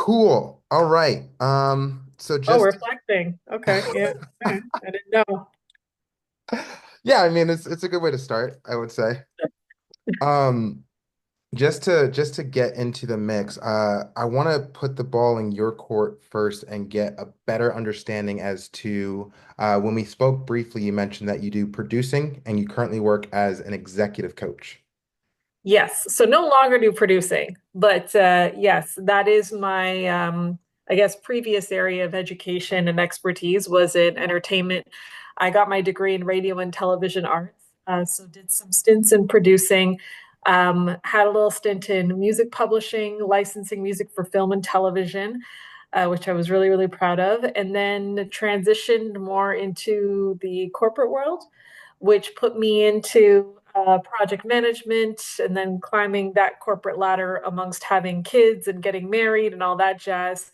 Cool. All right. So Oh, just reflecting. Okay, yeah. All right. I didn't know. yeah, I mean it's a good way to start, I would say. Um, just to get into the mix, I want to put the ball in your court first and get a better understanding as to when we spoke briefly, you mentioned that you do producing and you currently work as an executive coach. Yes, so no longer do producing, but yes, that is my I guess previous area of education and expertise was in entertainment. I got my degree in radio and television arts, so did some stints in producing. Had a little stint in music publishing, licensing music for film and television, which I was really proud of, and then transitioned more into the corporate world, which put me into project management and then climbing that corporate ladder amongst having kids and getting married and all that jazz.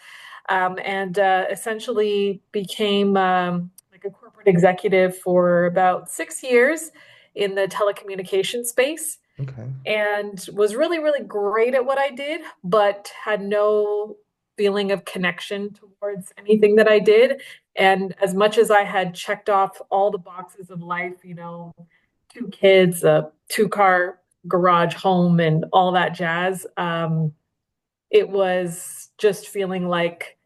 And essentially became like a corporate executive for about 6 years in the telecommunication space Okay. and was really great at what I did, but had no feeling of connection towards anything that I did. And as much as I had checked off all the boxes of life, two kids, a two-car garage home, and all that jazz, it was just feeling like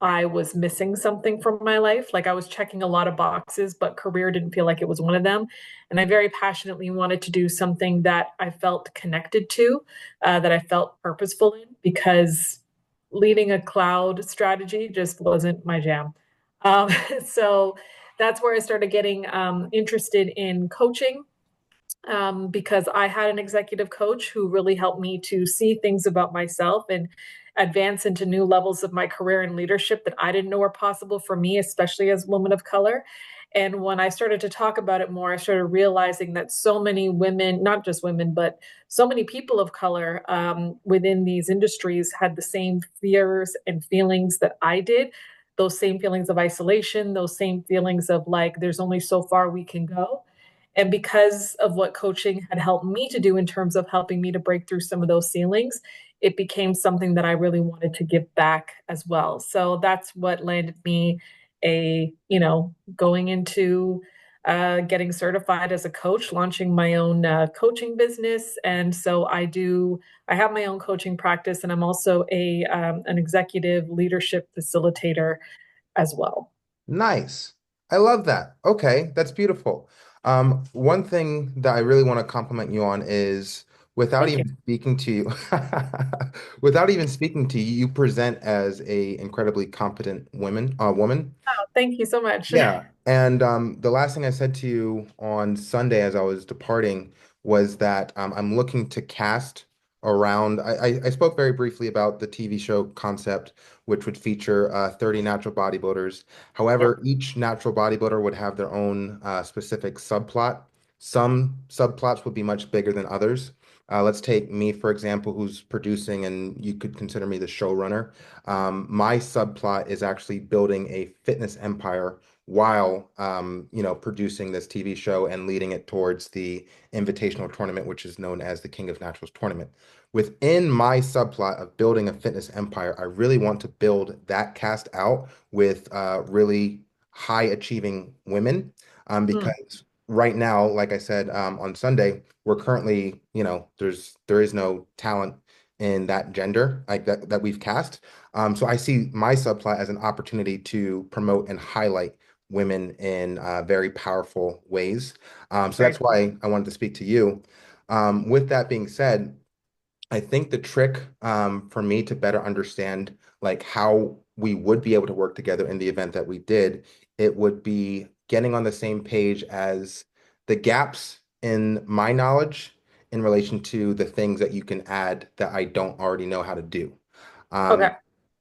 I was missing something from my life. Like I was checking a lot of boxes, but career didn't feel like it was one of them. And I very passionately wanted to do something that I felt connected to, that I felt purposeful in, because leading a cloud strategy just wasn't my jam. Um, so that's where I started getting interested in coaching, because I had an executive coach who really helped me to see things about myself and advance into new levels of my career and leadership that I didn't know were possible for me, especially as a woman of color. And when I started to talk about it more, I started realizing that so many women, not just women, but so many people of color within these industries had the same fears and feelings that I did. Those same feelings of isolation, those same feelings of like, there's only so far we can go. And because of what coaching had helped me to do in terms of helping me to break through some of those ceilings, it became something that I really wanted to give back as well. So that's what landed me going into getting certified as a coach, launching my own coaching business. And so I have my own coaching practice, and I'm also an executive leadership facilitator as well. Nice. I love that. Okay, that's beautiful. One thing that I really want to compliment you on is without Thank you. even speaking to you, without even speaking to you, you present as a incredibly competent woman. Oh, thank you so much. Yeah. And the last thing I said to you on Sunday as I was departing was that I'm looking to cast around. I spoke very briefly about the TV show concept, which would feature 30 natural bodybuilders. Yep. However, each natural bodybuilder would have their own specific subplot. Some subplots would be much bigger than others. Let's take me, for example, who's producing, and you could consider me the showrunner. My subplot is actually building a fitness empire while producing this TV show and leading it towards the invitational tournament, which is known as the King of Naturals tournament. Within my subplot of building a fitness empire, I really want to build that cast out with really high achieving women, Mm. because right now, like I said on Sunday, we're currently, there is no talent in that gender like that we've cast. So I see my subplot as an opportunity to promote and highlight women in very powerful ways. So Very that's cool. why I wanted to speak to you. With that being said, I think the trick for me to better understand like how we would be able to work together in the event that we did, it would be getting on the same page as the gaps in my knowledge in relation to the things that you can add that I don't already know how to do. Um, Okay.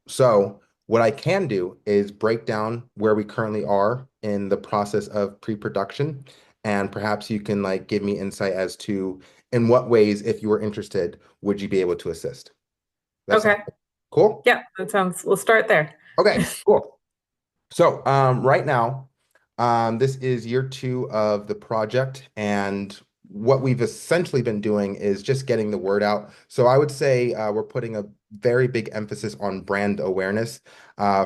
so what I can do is break down where we currently are in the process of pre-production, and perhaps you can like give me insight as to in what ways, if you were interested, would you be able to assist? That sounds Okay. cool? Yeah, that sounds, we'll start there. Okay, cool. So right now, this is year two of the project, and what we've essentially been doing is just getting the word out. So I would say we're putting a very big emphasis on brand awareness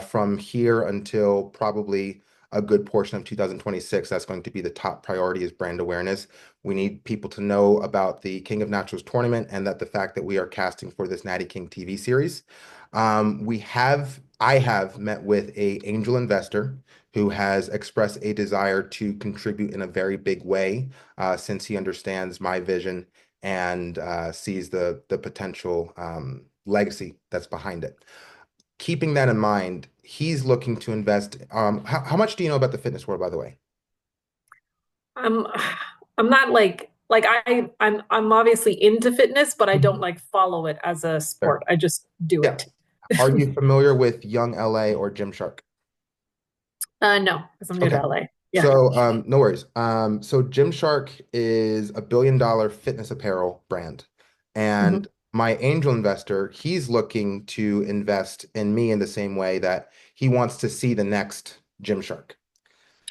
from here until probably a good portion of 2026. That's going to be the top priority is brand awareness. We need people to know about the King of Naturals tournament and that the fact that we are casting for this Natty King TV series. I have met with a angel investor who has expressed a desire to contribute in a very big way since he understands my vision and sees the potential legacy that's behind it. Keeping that in mind, he's looking to invest. How much do you know about the fitness world, by the way? I'm I'm not like I'm obviously into fitness, but I don't Mhm. like follow it as a Sure. sport. I just do Yeah. it. Are you familiar with Young LA or Gymshark? No, because I'm new to Okay. LA. Yeah. So, no worries. So Gymshark is a $1 billion fitness apparel brand. Mhm. And my angel investor, he's looking to invest in me in the same way that he wants to see the next Gymshark.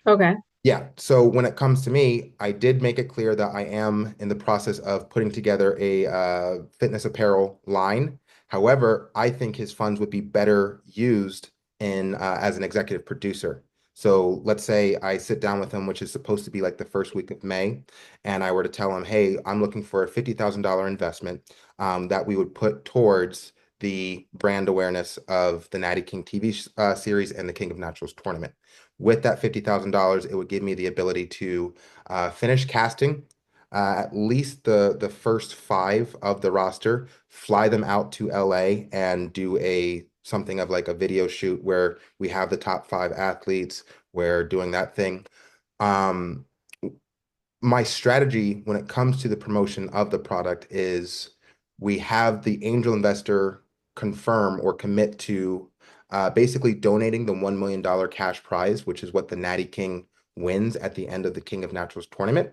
Okay. Yeah, so when it comes to me, I did make it clear that I am in the process of putting together a fitness apparel line. However, I think his funds would be better used in as an executive producer. So let's say I sit down with him, which is supposed to be like the first week of May, and I were to tell him, "Hey, I'm looking for a $50,000 investment that we would put towards the brand awareness of the Natty King TV series and the King of Naturals tournament." With that $50,000, it would give me the ability to finish casting at least the first five of the roster, fly them out to LA and do a something of like a video shoot where we have the top five athletes. We're doing that thing. Um, my strategy when it comes to the promotion of the product is we have the angel investor confirm or commit to basically donating the $1 million cash prize, which is what the Natty King wins at the end of the King of Naturals tournament.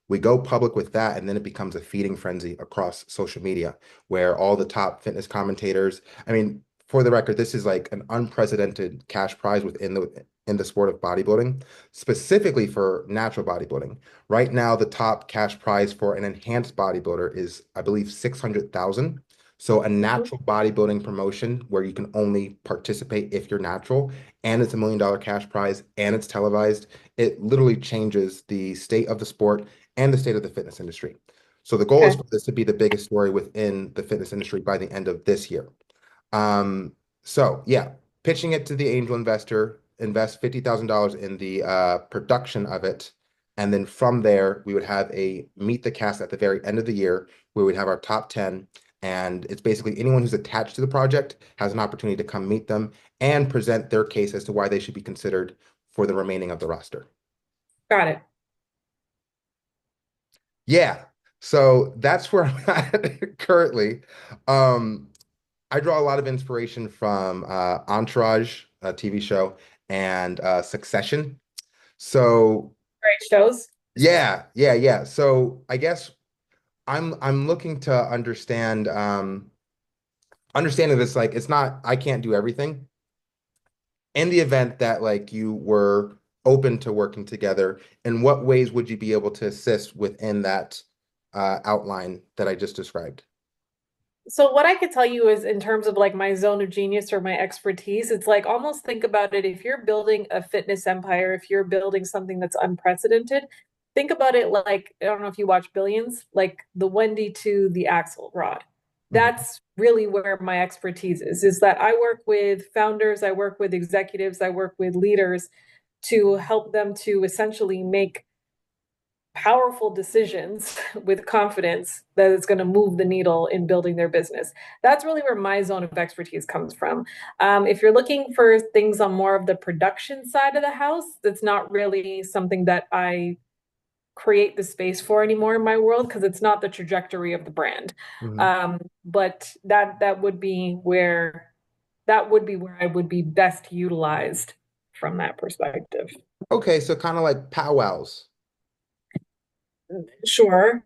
We go public with that, and then it becomes a feeding frenzy across social media where all the top fitness commentators, I mean, for the record, this is like an unprecedented cash prize within the sport of bodybuilding, specifically for natural bodybuilding. Right now, the top cash prize for an enhanced bodybuilder is, I believe, 600,000. So a Mhm. natural bodybuilding promotion where you can only participate if you're natural, and it's $1 million cash prize, and it's televised. It literally changes the state of the sport and the state of the fitness industry. So the goal is Okay. for this to be the biggest story within the fitness industry by the end of this year. Um, so yeah, pitching it to the angel investor, invest $50,000 in the production of it. And then from there, we would have a meet the cast at the very end of the year where we'd have our top 10. And it's basically anyone who's attached to the project has an opportunity to come meet them and present their case as to why they should be considered for the remaining of the roster. Got it. Yeah. So that's where I'm at currently. Um, I draw a lot of inspiration from Entourage, a TV show, and Succession. So Great shows. yeah. So I guess I'm looking to understanding this like it's not I can't do everything. In the event that like you were open to working together, in what ways would you be able to assist within that outline that I just described? So what I could tell you is in terms of like my zone of genius or my expertise, it's like almost think about it. If you're building a fitness empire, if you're building something that's unprecedented, think about it like, I don't know if you watch Billions, like the Wendy to the Axel rod. Mhm. That's really where my expertise is that I work with founders, I work with executives, I work with leaders to help them to essentially make powerful decisions with confidence that it's going to move the needle in building their business. That's really where my zone of expertise comes from. If you're looking for things on more of the production side of the house, that's not really something that I create the space for anymore in my world because it's not the trajectory of the brand. Mhm. But that would be where I would be best utilized from that perspective. Okay, so kind of like powwows. Sure.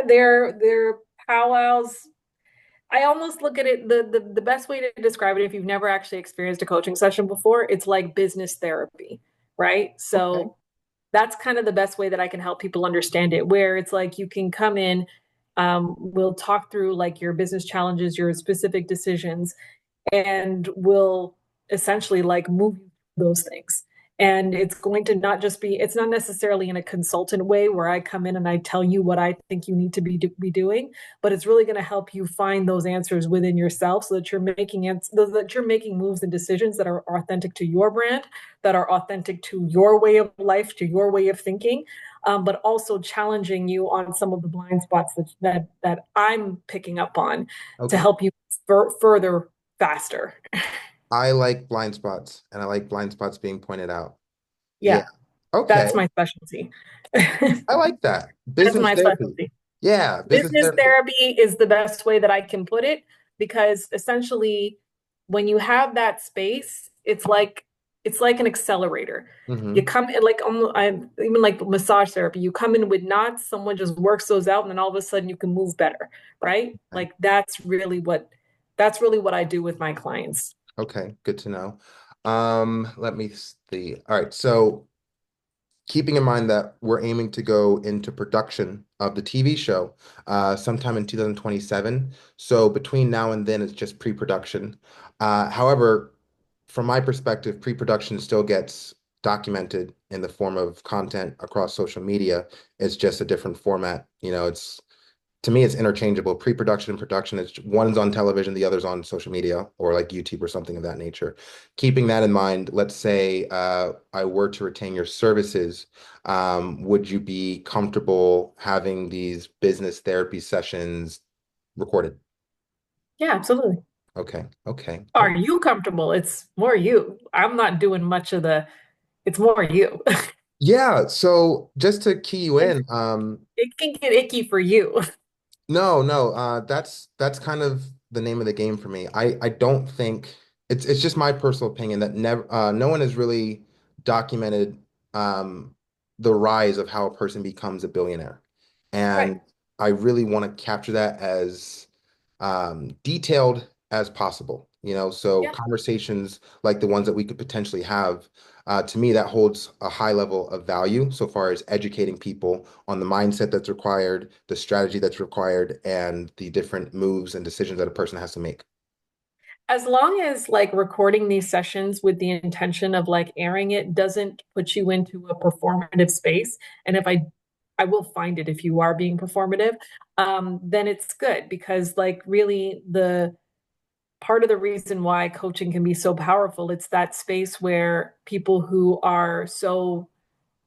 They're powwows. I almost look at it the best way to describe it if you've never actually experienced a coaching session before, it's like business therapy, right? Okay. So that's kind of the best way that I can help people understand it, where it's like you can come in, we'll talk through like your business challenges, your specific decisions, and will essentially like move you through those things. And it's going to not just be, it's not necessarily in a consultant way where I come in and I tell you what I think you need to be doing, but it's really going to help you find those answers within yourself so that you're making moves and decisions that are authentic to your brand, that are authentic to your way of life, to your way of thinking, but also challenging you on some of the blind spots that I'm picking up on to Okay. help you further faster. I like blind spots and I like blind spots being pointed out. Yeah. Yeah, Okay. that's my specialty. That's I like that. Business my therapy. specialty. Yeah, business Business therapy. therapy is the best way that I can put it because essentially when you have that space, it's like an accelerator. You Hmm. come in like I even like massage therapy, you come in with knots, someone just works those out, and then all of a sudden you can move better, right? Like that's really what I do with my clients. Okay, good to know. Let me see. All right, so keeping in mind that we're aiming to go into production of the TV show sometime in 2027. So between now and then, it's just pre-production. However, from my perspective, pre-production still gets documented in the form of content across social media. It's just a different format. It's to me, it's interchangeable. Pre-production and production is one's on television, the other's on social media or like YouTube or something of that nature. Keeping that in mind, let's say I were to retain your services, would you be comfortable having these business therapy sessions recorded? Yeah, absolutely. Okay, okay. Are Oh, you comfortable? It's more you. I'm not doing much of it's more you. yeah. So just to key you It in, it can get icky for you. no, no, that's kind of the name of the game for me. I don't think it's just my personal opinion that never no one has really documented um the rise of how a person becomes a billionaire. Right. And I really want to capture that as detailed as possible, so Yeah. conversations like the ones that we could potentially have, to me, that holds a high level of value so far as educating people on the mindset that's required, the strategy that's required, and the different moves and decisions that a person has to make. As long as like recording these sessions with the intention of like airing it doesn't put you into a performative space, and if I will find it if you are being performative, then it's good because like really the part of the reason why coaching can be so powerful, it's that space where people who are so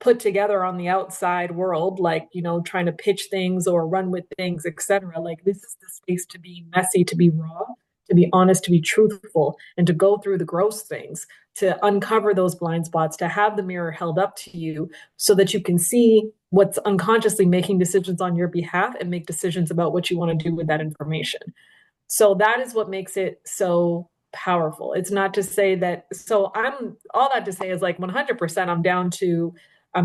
put together on the outside world, like, trying to pitch things or run with things, etc. Like, this is the space to be messy, to be raw, to be honest, to be truthful, and to go through the gross things, to uncover those blind spots, to have the mirror held up to you so that you can see what's unconsciously making decisions on your behalf and make decisions about what you want to do with that information. So that is what makes it so powerful. It's not to say that, so I'm all that to say is like 100% I'm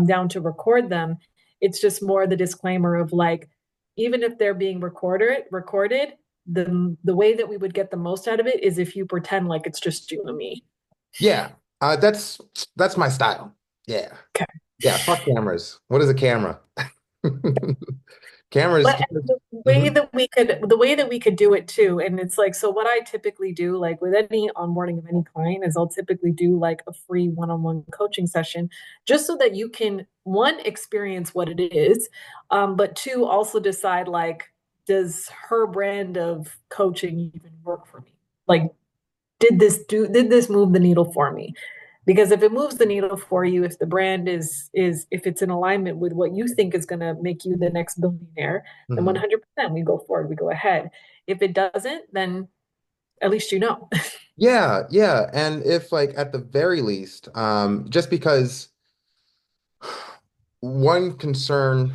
down to record them. It's just more the disclaimer of like even if they're being recorded, the way that we would get the most out of it is if you pretend like it's just you and me. Yeah, that's my style. Yeah, Okay. yeah. Fuck cameras. What is a camera? Cameras, But cameras. the way Mhm. that we could the way that we could do it too, and it's like so what I typically do, like with any onboarding of any client, is I'll typically do like a free one-on-one coaching session just so that you can one experience what it is, but two also decide like does her brand of coaching even work for me? Like did this move the needle for me? Because if it moves the needle for you, if the brand is if it's in alignment with what you think is going to make you the next billionaire, then Mhm. 100% we go forward, we go ahead. If it doesn't, then at least you know. Yeah, yeah. And if like at the very least, just because one concern,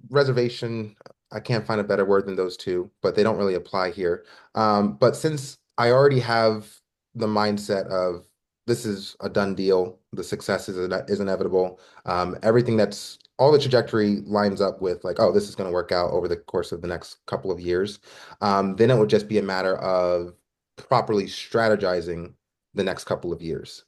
reservation, I can't find a better word than those two, but they don't really apply here. But since I already have the mindset of this is a done deal, the success is inevitable, everything that's all the trajectory lines up with like, oh, this is going to work out over the course of the next couple of years, then it would just be a matter of properly strategizing the next couple of years.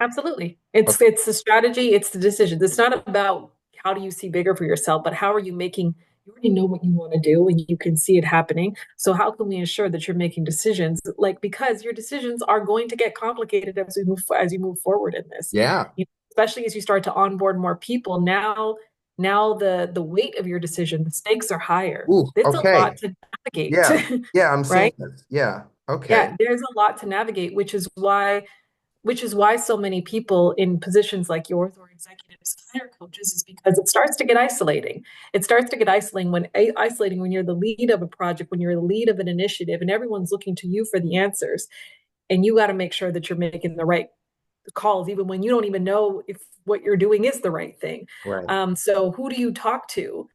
Absolutely. Okay. It's the strategy, it's the decisions. It's not about how do you see bigger for yourself, but how are you making you already know what you want to do and you can see it happening. So how can we ensure that you're making decisions like because your decisions are going to get complicated as you move forward in this. Yeah. Especially as you start to onboard more people. Now the weight of your decision, the stakes are higher. Ooh, It's a lot okay. to navigate, Yeah. Yeah, I'm seeing right? this. Yeah. Okay. Yeah, there's a lot to navigate, which is why so many people in positions like yours or executives hire coaches is because it starts to get isolating. It starts to get isolating when you're the lead of a project, when you're the lead of an initiative, and everyone's looking to you for the answers. And you got to make sure that you're making the right calls, even when you don't even know if what you're doing is the right thing. Right. So who do you talk to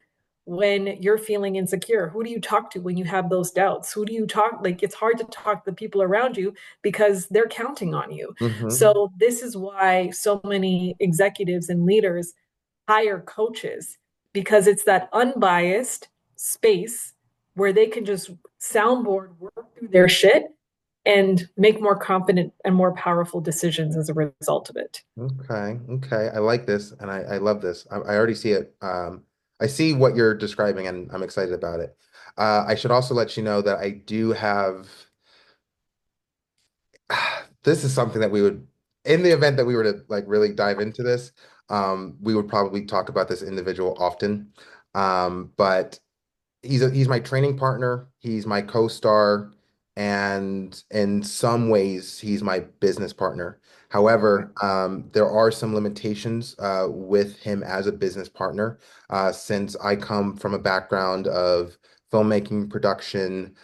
when you're feeling insecure? Who do you talk to when you have those doubts? Who do you talk? Like it's hard to talk to the people around you because they're counting on you. Hmm. So this is why so many executives and leaders hire coaches because it's that unbiased space where they can just soundboard work through their shit and make more confident and more powerful decisions as a result of it. Okay. Okay. I like this and I love this. I already see it. I see what you're describing and I'm excited about it. I should also let you know that I do have this is something that we would, in the event that we were to like really dive into this, we would probably talk about this individual often. But he's my training partner, he's my co-star, and in some ways he's my business partner. However, there are some limitations with him as a business partner, since I come from a background of filmmaking, production.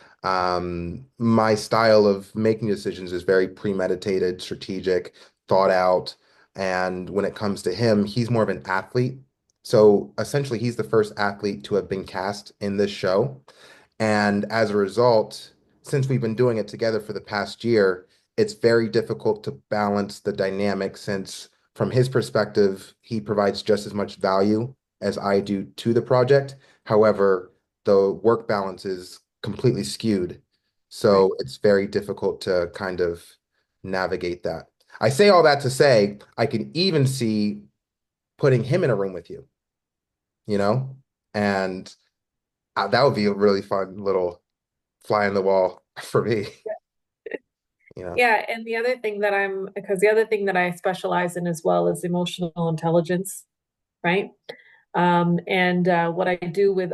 My style of making decisions is very premeditated, strategic, thought out. And when it comes to him, he's more of an athlete. So essentially, he's the first athlete to have been cast in this show. And as a result, since we've been doing it together for the past year, it's very difficult to balance the dynamic since, from his perspective, he provides just as much value as I do to the project. However, the work balance is completely skewed. Right. So it's very difficult to kind of navigate that. I say all that to say, I can even see putting him in a room with you, you know? And that would be a really fun little fly in the wall for me, you know. Yeah, and the other thing that I specialize in as well is emotional intelligence, right? And what I do with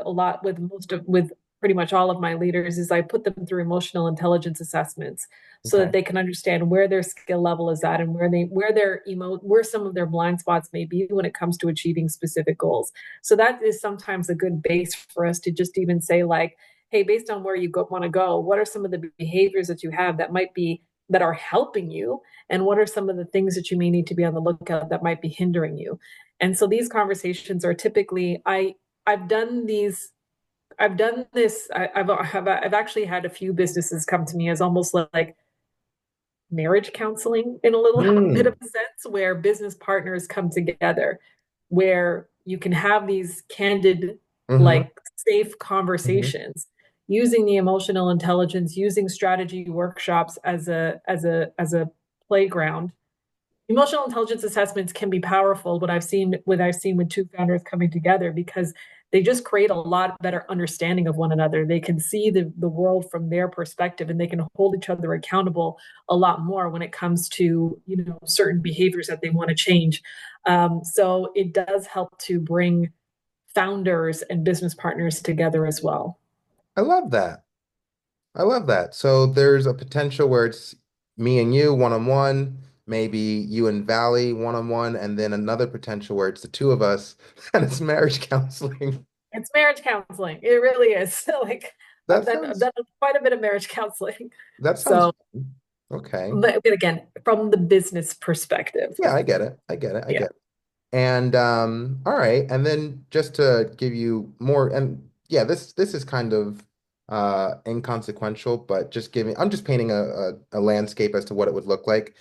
pretty much all of my leaders is I put them through emotional intelligence assessments so Okay. that they can understand where their skill level is at and where some of their blind spots may be when it comes to achieving specific goals. So that is sometimes a good base for us to just even say like, hey, based on where you want to go, what are some of the behaviors that you have that are helping you, and what are some of the things that you may need to be on the lookout that might be hindering you? And so these conversations are typically I've done these I've done this I've actually had a few businesses come to me as almost like marriage counseling in a little bit of Mm. a sense where business partners come together where you can have these candid Hmm. like safe Hmm. conversations using the emotional intelligence using strategy workshops as a playground. Emotional intelligence assessments can be powerful. What I've seen with two founders coming together because they just create a lot better understanding of one another. They can see the world from their perspective and they can hold each other accountable a lot more when it comes to certain behaviors that they want to change. So it does help to bring founders and business partners together as well. I love that. I love that. So there's a potential where it's me and you one-on-one, maybe you and Valley one-on-one, and then another potential where it's the two of us and it's marriage counseling. It's marriage counseling. It really is. Like I've That done I've sounds done quite a bit of marriage counseling. that sounds So fun. Okay. but again, from the business perspective. Yeah, I get it. I get it. I Yeah. get it. And all right, and then just to give you more, and yeah, this is kind of inconsequential, but just giving I'm just painting a landscape as to what it would look like.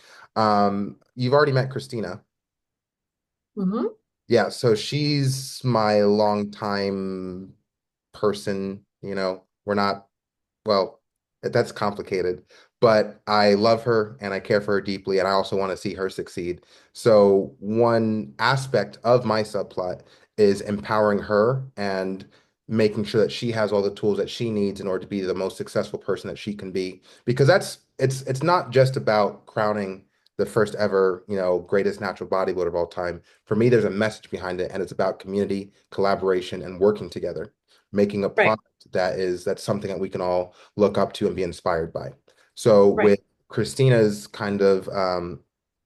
You've already met Christina. Hmm. Yeah, so she's my longtime person, you know. We're not, well, that's complicated, but I love her and I care for her deeply, and I also want to see her succeed. So one aspect of my subplot is empowering her and making sure that she has all the tools that she needs in order to be the most successful person that she can be. Because it's not just about crowning the first ever, greatest natural bodybuilder of all time. For me, there's a message behind it, and it's about community, collaboration, and working together, making a Right, product that's something that we can all look up to and be inspired by. So right. with Christina's kind of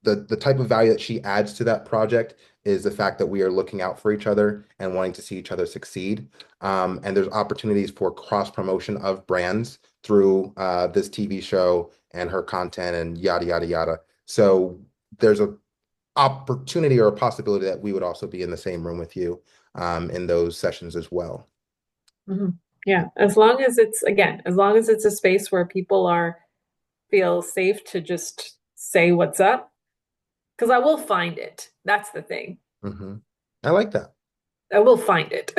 the type of value that she adds to that project is the fact that we are looking out for each other and wanting to see each other succeed. And there's opportunities for cross promotion of brands through this TV show and her content and yada yada yada. So there's a opportunity or a possibility that we would also be in the same room with you in those sessions as well. Mhm. Yeah, as long as it's again, as long as it's a space where people are feel safe to just say what's up, because I will find it. That's the thing. Hmm. I like that. I will find it.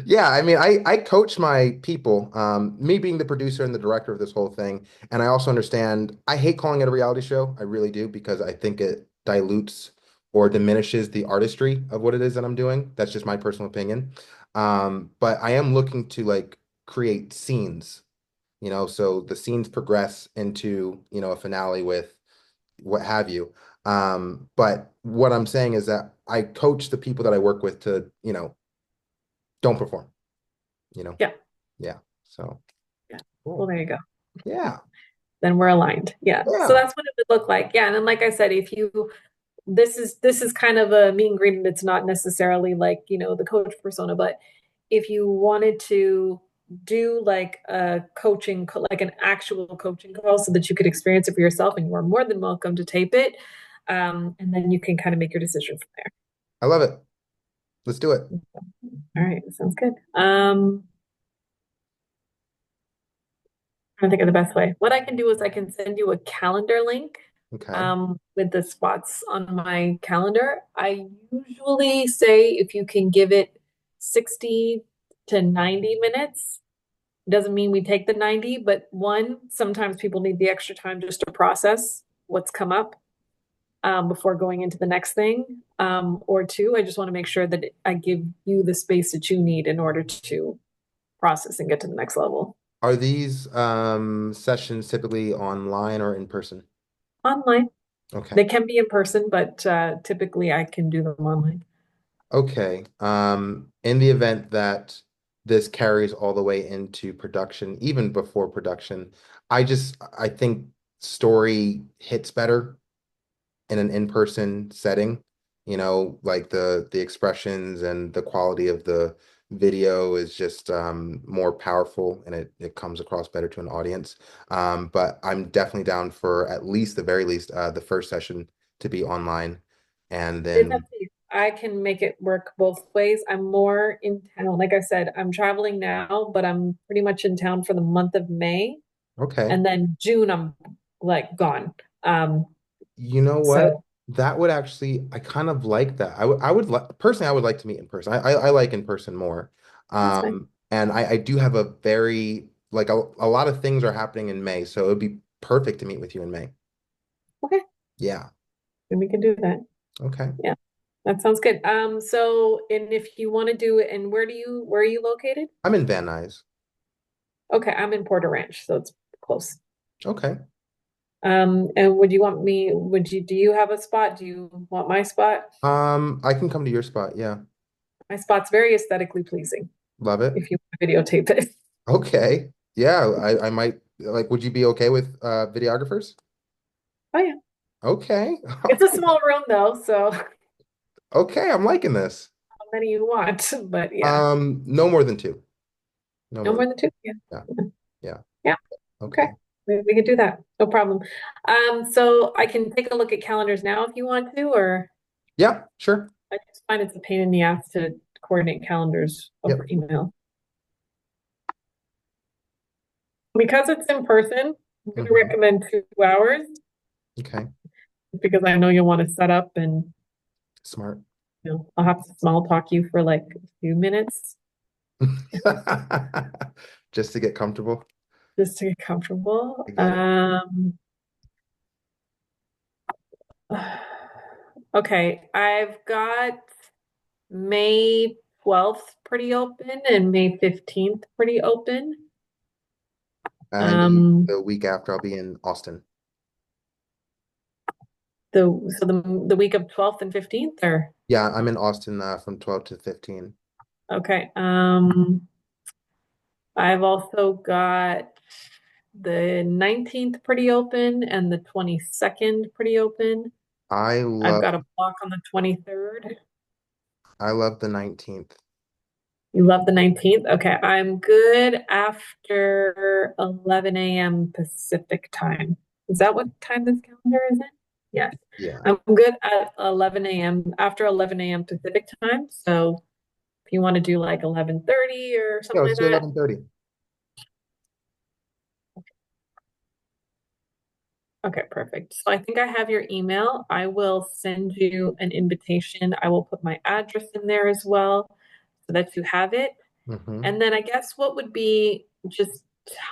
Yeah, I mean, I coach my people, me being the producer and the director of this whole thing, and I also understand I hate calling it a reality show. I really do because I think it dilutes or diminishes the artistry of what it is that I'm doing. That's just my personal opinion. But I am looking to like create scenes, so the scenes progress into, a finale with what have you. But what I'm saying is that I coach the people that I work with to, don't perform, you know. Yeah, Yeah. So yeah. Well, cool. there you go. Yeah. Then we're aligned. Yeah. So Yeah. that's what it would look like. Yeah. And then like I said, if you this is kind of a meet and greet, and it's not necessarily like, the coach persona, but if you wanted to do like a like an actual coaching call so that you could experience it for yourself, and you are more than welcome to tape it. And then you can kind of make your decision from I love it. Let's do it. there. All right, sounds good. Trying to think of the best way. What I can do is I can send you a calendar link Okay. with the spots on my calendar. I usually say if you can give it 60 to 90 minutes. Doesn't mean we take the 90, but one, sometimes people need the extra time just to process what's come up before going into the next thing. Or two, I just want to make sure that I give you the space that you need in order to process and get to the next level. Are these sessions typically online or in person? Online. Okay. They can be in person, but typically I can do them online. Okay. In the event that this carries all the way into production, even before production, I think story hits better in an in-person setting, like the expressions and the quality of the video is just more powerful and it comes across better to an audience. But I'm definitely down for at least the very least the first session to be online. And It's up then, to you. I can make it work both ways. I'm more in town. Like I said, I'm traveling now, but I'm pretty much in town for the month of May. okay. And then June, I'm like gone. Um, You know what? so That would actually, I kind of like that. I would like personally, I would like to meet in person. I like in person more. that's fine. And I do have a very like a lot of things are happening in May, so it would be perfect to meet with you in May. Okay, Yeah. then we can do that. Okay. Yeah, that sounds good. So and if you want to do it, and where are you located? I'm in Van Nuys. Okay, I'm in Porter Ranch, so it's close. Okay. And do you have a spot? Do you want my spot? I can come to your spot. Yeah. My spot's very aesthetically pleasing Love it. if you want to videotape it. Okay. Yeah, I might like, would you be okay with videographers? Oh yeah. Okay. It's a small room though, so how Okay, I'm liking this. many you want, but yeah. No more than two. No No more more than than two. Yeah. yeah. Yeah. Yeah. Okay. Okay. We can do that. No problem. So I can take a look at calendars now if you want to, or Yeah, sure. I just find it's a pain in the ass to coordinate calendars over Yep. email. Because it's in person, I'm going to Hmm. recommend 2 hours Okay. because I know you'll want to set up and Smart. I'll have to small talk you for like a few minutes. Just to get comfortable. Just to get comfortable. I get it. Okay, I've got May 12th pretty open and May 15th pretty open. And then Um, the week after, I'll be in Austin. the week of 12th and 15th or Yeah, I'm in Austin from 12 to 15. okay. I've also got the 19th pretty open and the 22nd pretty open. I I've love got a block on the 23rd. I love the 19th. You love the 19th? Okay, I'm good after 11 a.m. Pacific time. Is that what time this calendar is in? Yes. Yeah. I'm good at 11 a.m. after 11 a.m. Pacific time. So if you want to do like 11:30 or Yeah, something let's like do that. 11:30. Okay, perfect. So I think I have your email. I will send you an invitation. I will put my address in there as well so that you have it. Mm-hmm. And then I guess what would be just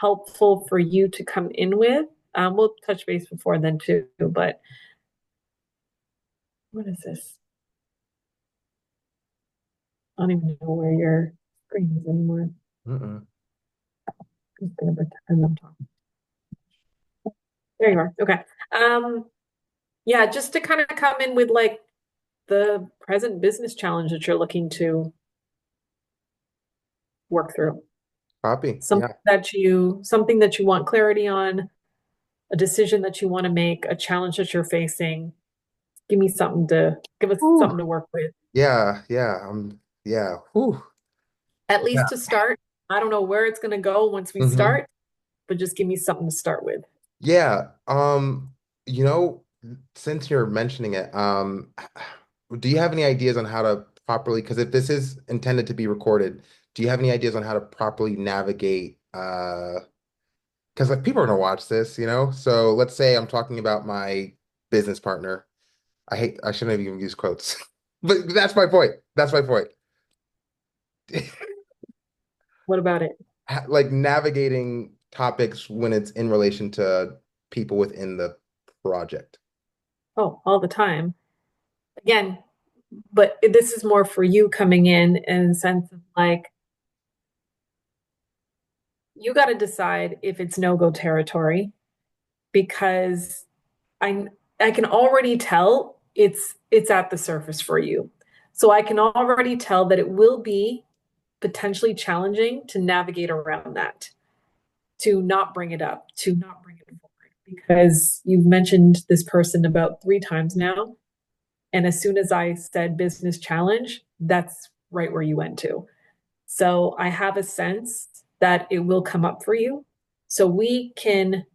helpful for you to come in with, we'll touch base before then too, but what is this? I don't even know where your screen is anymore. Mm-mm. I'm just gonna pretend I'm talking. There you are. Okay. Um, yeah, just to kind of come in with like the present business challenge that you're looking to work through. Copy. Yeah. Something that you want clarity on, a decision that you want to make, a challenge that you're facing. Give us Ooh. something to work with. Yeah. Yeah. Yeah. Whew. At least to Yeah. start. I don't know where it's going to go once we Mm-hmm. start, but just give me something to start with. Yeah. You know, since you're mentioning it, do you have any ideas on how to properly, because if this is intended to be recorded, do you have any ideas on how to properly navigate because like people are gonna watch this, you know? So let's say I'm talking about my business partner. I shouldn't have even used quotes. But that's my point. That's my point. What about it? Like navigating topics when it's in relation to people within the project. Oh, all the time. Again, but this is more for you coming in the sense of like, you got to decide if it's no-go territory because I I can already tell it's at the surface for you. So I can already tell that it will be potentially challenging to navigate around that, to not bring it up, to not bring it forward, because you've mentioned this person about 3 times now. And as soon as I said business challenge, that's right where you went to. So I have a sense that it will come up for you. So we can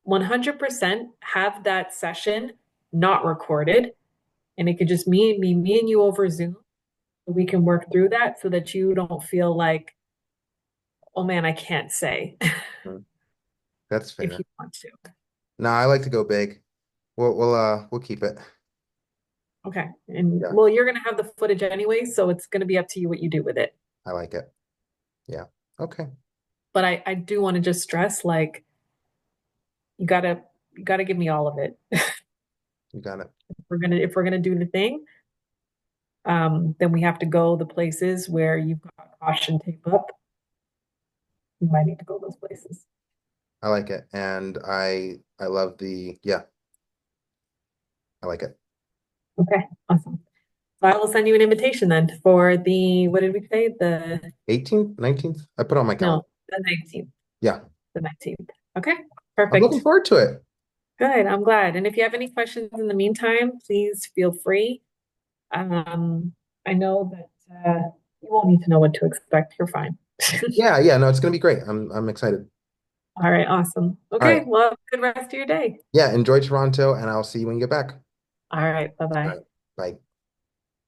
100% have that session not recorded, and it could just me and you over Zoom. We can work through that so that you don't feel like, oh man, I can't say Mm, that's if fair. you want to. No, I like to go big. We'll keep it. Okay. And Yeah, well, you're going to have the footage anyway, so it's going to be up to you what you do with it. I like it. Yeah. Okay. But I do want to just stress like you gotta give me all of it. You got it. If we're gonna do the thing, then we have to go the places where you've got caution tape up. You might need to go those places. I like it. And I love the yeah, I like it. Okay, awesome. So I will send you an invitation then for the what did we say? The 18th, 19th. I put on my calendar. no, the 19th. Yeah. The 19th. Okay, I'm looking perfect. forward to it. Good. I'm glad. And if you have any questions in the meantime, please feel free. Um, I know that you won't need to know what to expect. You're fine. Yeah, yeah, no, it's gonna be great. I'm excited. All right, awesome. All Okay, right. well, have a good rest of your day. Yeah, enjoy Toronto and I'll see you when you get back. All right, All bye-bye. right. Bye.